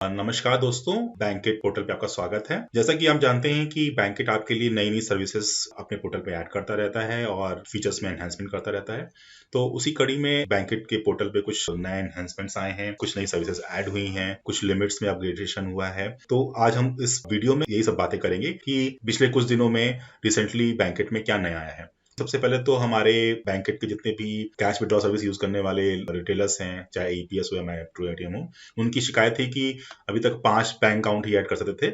नमस्कार दोस्तों, banquet portal पे आपका स्वागत है। जैसा कि आप जानते हैं कि बैंकेट आपके लिए नई-नई सर्विसेज अपने पोर्टल पे ऐड करता रहता है और फीचर्स में एनहांसमेंट करता रहता है। तो उसी कड़ी में बैंकेट के पोर्टल पे कुछ नए एनहांसमेंट्स आए हैं, कुछ नई सर्विसेज ऐड हुई हैं, कुछ लिमिट्स में अपग्रेडेशन हुआ है। तो आज हम इस वीडियो में यही सब बातें करेंगे कि पिछले कुछ दिनों में रिसेंटली बैंकेट में क्या नया आया है। सबसे पहले तो हमारे बैंकेट के जितने भी कैश विड्रॉ सर्विस यूज करने वाले रिटेलर्स हैं, चाहे ईपीएस हो या मेट्रो एटीएम हो, उनकी शिकायत थी कि अभी तक 5 बैंक अकाउंट ही ऐड कर सकते थे।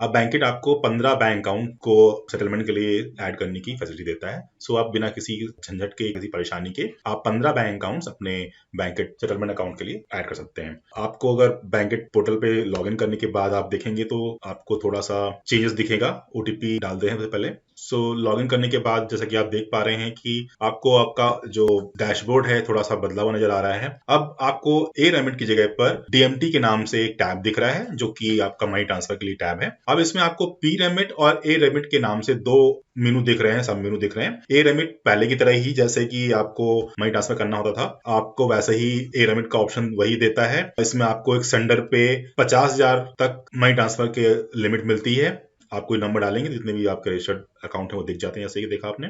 अब बैंकेट आपको 15 बैंक अकाउंट को सेटलमेंट के लिए ऐड करने की फैसिलिटी देता है। सो आप बिना किसी झंझट के, किसी परेशानी के आप 15 बैंक अकाउंट्स अपने बैंकेट सेटलमेंट अकाउंट के लिए ऐड कर सकते हैं। आपको अगर बैंकेट पोर्टल पे लॉगिन करने के बाद आप देखेंगे तो आपको थोड़ा सा चेंजेस दिखेगा। ओटीपी डाल दे हैं पहले। सो लॉगिन करने के बाद जैसा कि आप देख पा रहे हैं कि आपको आपका जो डैशबोर्ड है थोड़ा सा बदला हुआ नजर आ रहा है। अब आपको ए रेमिट की जगह पर डीएमटी के नाम से एक टैब दिख रहा है, जो कि आपका मनी ट्रांसफर के लिए टैब है। अब इसमें आपको पी रेमिट और ए रेमिट के नाम से दो मेनू दिख रहे हैं, सब मेनू दिख रहे हैं। ए रेमिट पहले की तरह ही, जैसे कि आपको मनी ट्रांसफर करना होता था, आपको वैसे ही ए रेमिट का ऑप्शन वही देता है। इसमें आपको एक सेंडर पे 50,000 तक मनी ट्रांसफर के लिमिट मिलती है। आप कोई नंबर डालेंगे, जितने भी आपके रजिस्टर्ड अकाउंट है वो दिख जाते हैं, जैसे कि देखा आपने।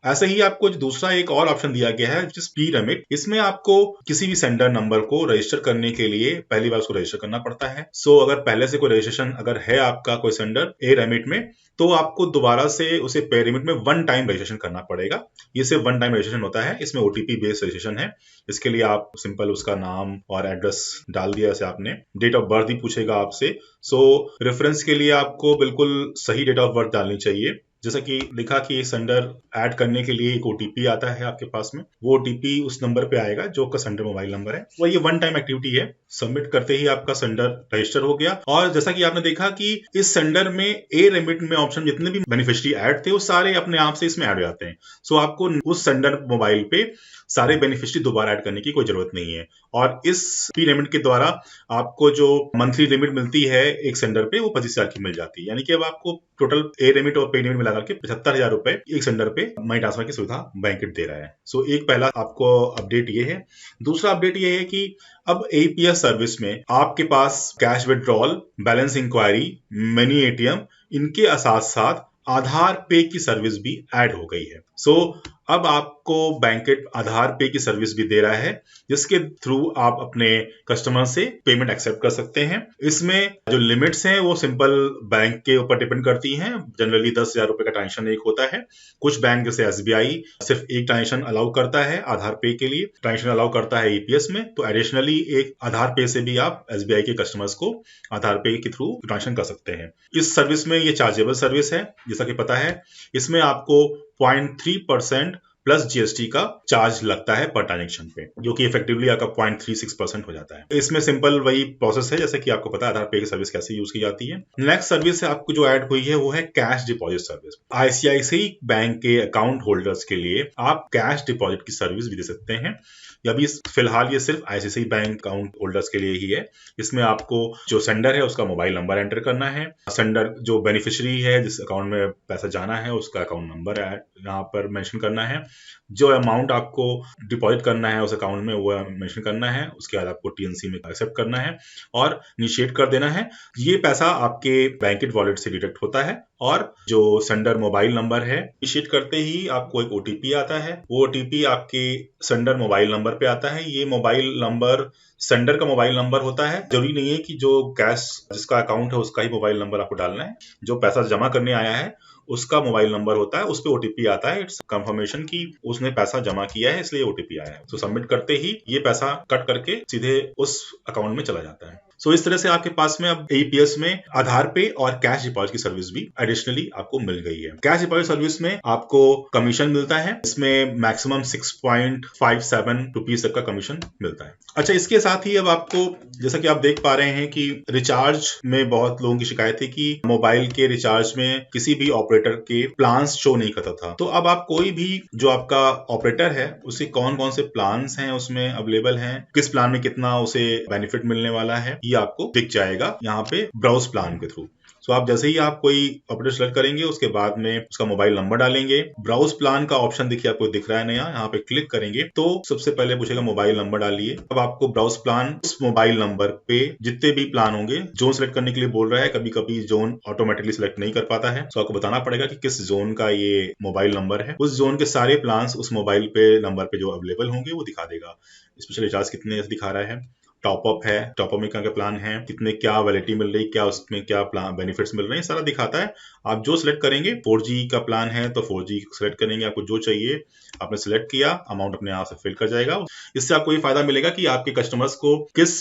ऐसे ही आपको दूसरा एक और ऑप्शन दिया गया है, जिस पी रेमिट। इसमें आपको किसी भी सेंडर नंबर को रजिस्टर करने के लिए पहली बार उसको रजिस्टर करना पड़ता है। सो अगर पहले से कोई रजिस्ट्रेशन अगर है आपका कोई सेंडर ए रेमिट में, तो आपको दोबारा से उसे पे रेमिट में वन टाइम रजिस्ट्रेशन करना पड़ेगा। ये सिर्फ वन टाइम रजिस्ट्रेशन होता है, इसमें ओटीपी बेस्ड रजिस्ट्रेशन है। इसके लिए आप सिंपल उसका नाम और एड्रेस डाल दिया, जैसे आपने डेट ऑफ बर्थ ही पूछेगा आपसे। सो रेफरेंस के लिए आपको बिल्कुल सही डेट ऑफ बर्थ डालनी चाहिए। जैसा कि लिखा कि सेंडर ऐड करने के लिए एक ओटीपी आता है आपके पास में, वो ओटीपी उस नंबर पे आएगा जो का सेंडर मोबाइल नंबर है। वो ये वन टाइम एक्टिविटी है। सबमिट करते ही आपका सेंडर रजिस्टर हो गया। और जैसा कि आपने देखा कि इस सेंडर में ए रेमिट में ऑप्शन जितने भी बेनिफिशियरी ऐड थे वो सारे अपने आप से इसमें ऐड हो जाते हैं। सो आपको उस सेंडर मोबाइल पे सारे बेनिफिशियरी दोबारा ऐड करने की कोई जरूरत नहीं है। और इस पी रेमिट के द्वारा आपको जो मंथली लिमिट मिलती है एक सेंडर पे, वो 25,000 की मिल जाती है। यानी कि अब आपको टोटल ए रेमिट और पे रेमिट मिला करके 75,000 रुपए एक सेंडर पे मनी ट्रांसफर की सुविधा बैंकेट दे रहा है। सो एक पहला आपको अपडेट ये है। दूसरा अपडेट ये है कि अब एपीएस सर्विस में आपके पास cash withdrawal, balance enquiry, mini ATM, इनके साथ साथ आधार पे की सर्विस भी ऐड हो गई है। सो अब आपको बैंकेट आधार पे की सर्विस भी दे रहा है, जिसके थ्रू आप अपने कस्टमर से पेमेंट एक्सेप्ट कर सकते हैं। इसमें जो लिमिट्स हैं वो सिंपल बैंक के ऊपर डिपेंड करती हैं। जनरली 10,000 रुपए का ट्रांजेक्शन एक होता है। कुछ बैंक जैसे एसबीआई सिर्फ एक ट्रांजेक्शन अलाउ करता है आधार पे के लिए, ट्रांजेक्शन अलाउ करता है ईपीएस में। तो एडिशनली एक आधार पे से भी आप एसबीआई के कस्टमर्स को आधार पे के थ्रू ट्रांजेक्शन कर सकते हैं। इस सर्विस में ये चार्जेबल सर्विस है, जैसा कि पता है। इसमें आपको 0.3% प्लस जीएसटी का चार्ज लगता है पर ट्रांजेक्शन पे, जो कि इफेक्टिवली आपका 0.36% हो जाता है। इसमें सिंपल वही प्रोसेस है, जैसे कि आपको पता है आधार पे की सर्विस कैसे यूज की जाती है। नेक्स्ट सर्विस आपको जो ऐड हुई है वो है cash deposit service. ICICI bank के अकाउंट होल्डर्स के लिए आप कैश डिपॉजिट की सर्विस भी दे सकते हैं। अभी फिलहाल ये सिर्फ आईसीआईसीआई बैंक अकाउंट होल्डर्स के लिए ही है। इसमें आपको जो सेंडर है उसका मोबाइल नंबर एंटर करना है। सेंडर जो बेनिफिशियरी है जिस अकाउंट में पैसा जाना है उसका अकाउंट नंबर यहाँ पर मेंशन करना है। जो अमाउंट आपको डिपॉजिट करना है उस अकाउंट में वो मेंशन करना है। उसके बाद आपको टीएनसी में एक्सेप्ट करना है और इनिशिएट कर देना है। ये पैसा आपके बैंकेट वॉलेट से डिडक्ट होता है और जो सेंडर मोबाइल नंबर है, इनिशिएट करते ही आपको एक ओटीपी आता है। वो ओटीपी आपके सेंडर मोबाइल नंबर पे आता है। ये मोबाइल नंबर सेंडर का मोबाइल नंबर होता है। जरूरी नहीं है कि जो कैश जिसका अकाउंट है उसका ही मोबाइल नंबर आपको डालना है। जो पैसा जमा करने आया है उसका मोबाइल नंबर होता है, उस पे ओटीपी आता है। इट्स कंफर्मेशन कि उसने पैसा जमा किया है, इसलिए ओटीपी आया है। तो सबमिट करते ही ये पैसा कट करके सीधे उस अकाउंट में चला जाता है। सो इस तरह से आपके पास में अब एपीएस में आधार पे और कैश डिपॉजिट की सर्विस भी एडिशनली आपको मिल गई है। कैश डिपॉजिट सर्विस में आपको कमीशन मिलता है। इसमें मैक्सिमम 6.57 रुपीज तक का कमीशन मिलता है। अच्छा, इसके साथ ही अब आपको, जैसा कि आप देख पा रहे हैं कि रिचार्ज में बहुत लोगों की शिकायत थी कि मोबाइल के रिचार्ज में किसी भी ऑपरेटर के प्लान्स शो नहीं करता था। तो अब आप कोई भी जो आपका ऑपरेटर है उसे कौन कौन से प्लान्स हैं उसमें अवेलेबल हैं, किस प्लान में कितना उसे बेनिफिट मिलने वाला है, ये आपको दिख जाएगा यहाँ पे ब्राउज प्लान के थ्रू। तो आप जैसे ही आप कोई ऑपरेटर सेलेक्ट करेंगे उसके बाद में उसका मोबाइल नंबर डालेंगे, ब्राउज प्लान का ऑप्शन देखिए आपको दिख रहा है नया, यहाँ पे क्लिक करेंगे तो सबसे पहले पूछेगा मोबाइल नंबर डालिए। अब आपको ब्राउज प्लान उस मोबाइल नंबर पे जितने भी प्लान होंगे, जोन सेलेक्ट करने के लिए बोल रहा है, कभी कभी जोन ऑटोमेटिकली सिलेक्ट नहीं कर पाता है, तो आपको बताना पड़ेगा कि किस जोन का ये मोबाइल नंबर है। उस जोन के सारे प्लान उस मोबाइल पे नंबर पे जो अवेलेबल होंगे वो दिखा देगा। स्पेशल रिचार्ज कितने दिखा रहा है, टॉपअप है, टॉपअप में क्या क्या प्लान है, कितने क्या वैलिडिटी मिल रही, क्या उसमें क्या प्लान बेनिफिट्स मिल रहे हैं, सारा दिखाता है। आप जो सिलेक्ट करेंगे, 4G का प्लान है तो 4G सिलेक्ट करेंगे, आपको जो चाहिए आपने सिलेक्ट किया, अमाउंट अपने आप से फिल कर जाएगा। इससे आपको ये फायदा मिलेगा कि आपके कस्टमर्स को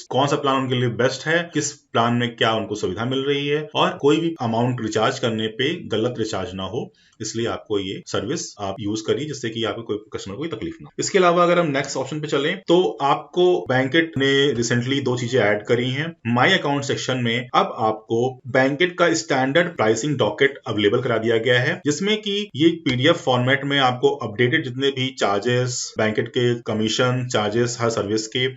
कौन सा प्लान उनके लिए बेस्ट है, किस प्लान में क्या उनको सुविधा मिल रही है, और कोई भी अमाउंट रिचार्ज करने पे गलत रिचार्ज ना हो। इसलिए आपको ये सर्विस आप यूज करिए जिससे कि आपको कोई कस्टमर को तकलीफ ना हो। इसके अलावा अगर हम नेक्स्ट ऑप्शन पे चलें तो आपको बैंकेट ने रिसेंटली 2 चीजें ऐड करी हैं। माई अकाउंट सेक्शन में अब आपको बैंकेट का स्टैंडर्ड प्राइसिंग डॉकेट अवेलेबल करा दिया गया है, जिसमें कि ये PDF फॉर्मेट में आपको अपडेटेड जितने भी चार्जेस, बैंकेट के कमीशन चार्जेस, हर सर्विस के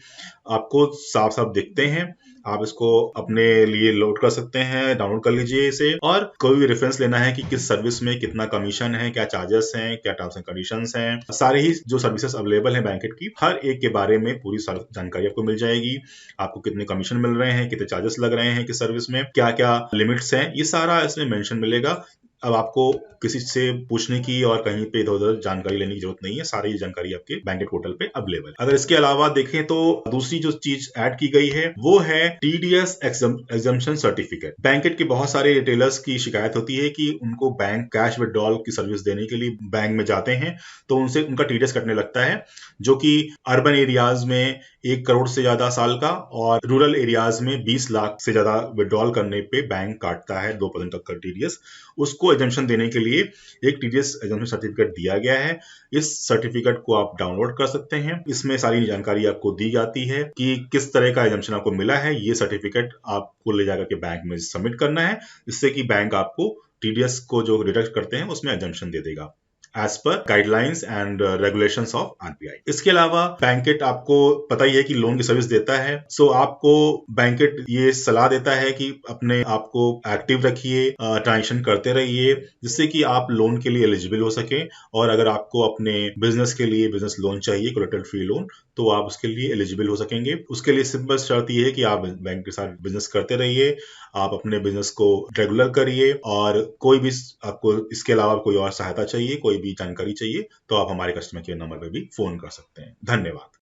आपको साफ साफ दिखते हैं। आप इसको अपने लिए लोड कर सकते हैं, डाउनलोड कर लीजिए इसे, और कोई भी रेफरेंस लेना है कि किस सर्विस में कितना कमीशन है, क्या चार्जेस हैं, क्या टर्म्स एंड कंडीशंस हैं, सारे ही जो सर्विसेज अवेलेबल हैं बैंकेट की, हर एक के बारे में पूरी जानकारी आपको मिल जाएगी। आपको कितने कमीशन मिल रहे हैं, कितने चार्जेस लग रहे हैं किस सर्विस में, क्या क्या लिमिट्स हैं, ये सारा इसमें मेंशन मिलेगा। अब आपको किसी से पूछने की और कहीं पे इधर उधर जानकारी लेने की जरूरत नहीं है, सारी जानकारी आपके बैंकेट पोर्टल पे अवेलेबल है। अगर इसके अलावा देखें तो दूसरी जो चीज ऐड की गई है वो है TDS एग्जम्पशन सर्टिफिकेट। बैंकेट के बहुत सारे रिटेलर्स की शिकायत होती है कि उनको बैंक कैश विड्रॉल की सर्विस देने के लिए बैंक में जाते हैं तो उनसे उनका TDS कटने लगता है, जो कि अर्बन एरियाज में 1 करोड़ से ज्यादा साल का और रूरल एरियाज में 20 लाख से ज्यादा विड्रॉल करने पे बैंक काटता है 2% तक का TDS। उसको एग्जम्पशन देने के लिए एक TDS एग्जम्पशन सर्टिफिकेट दिया गया है। इस सर्टिफिकेट को आप डाउनलोड कर सकते हैं। इसमें सारी जानकारी आपको दी जाती है कि किस तरह का एग्जम्पशन आपको मिला है। ये सर्टिफिकेट आपको ले जाकर के बैंक में सबमिट करना है, जिससे कि बैंक आपको TDS को जो डिडक्ट करते हैं उसमें एग्जम्पशन दे देगा एज पर guidelines and regulations of RBI। इसके अलावा बैंकेट आपको पता ही है कि लोन की सर्विस देता है, सो आपको बैंकेट ये सलाह देता है कि अपने आप को एक्टिव रखिए, ट्रांजेक्शन करते रहिए, जिससे कि आप लोन के लिए एलिजिबल हो सके। और अगर आपको अपने बिजनेस के लिए बिजनेस लोन चाहिए, कोलेटरल फ्री लोन, तो आप उसके लिए एलिजिबल हो सकेंगे। उसके लिए सिंपल शर्त ये है कि आप बैंक के साथ बिजनेस करते रहिए, आप अपने बिजनेस को रेगुलर करिए, और कोई भी आपको इसके अलावा कोई और सहायता चाहिए, कोई भी जानकारी चाहिए, तो आप हमारे कस्टमर केयर नंबर पे भी फोन कर सकते हैं। धन्यवाद।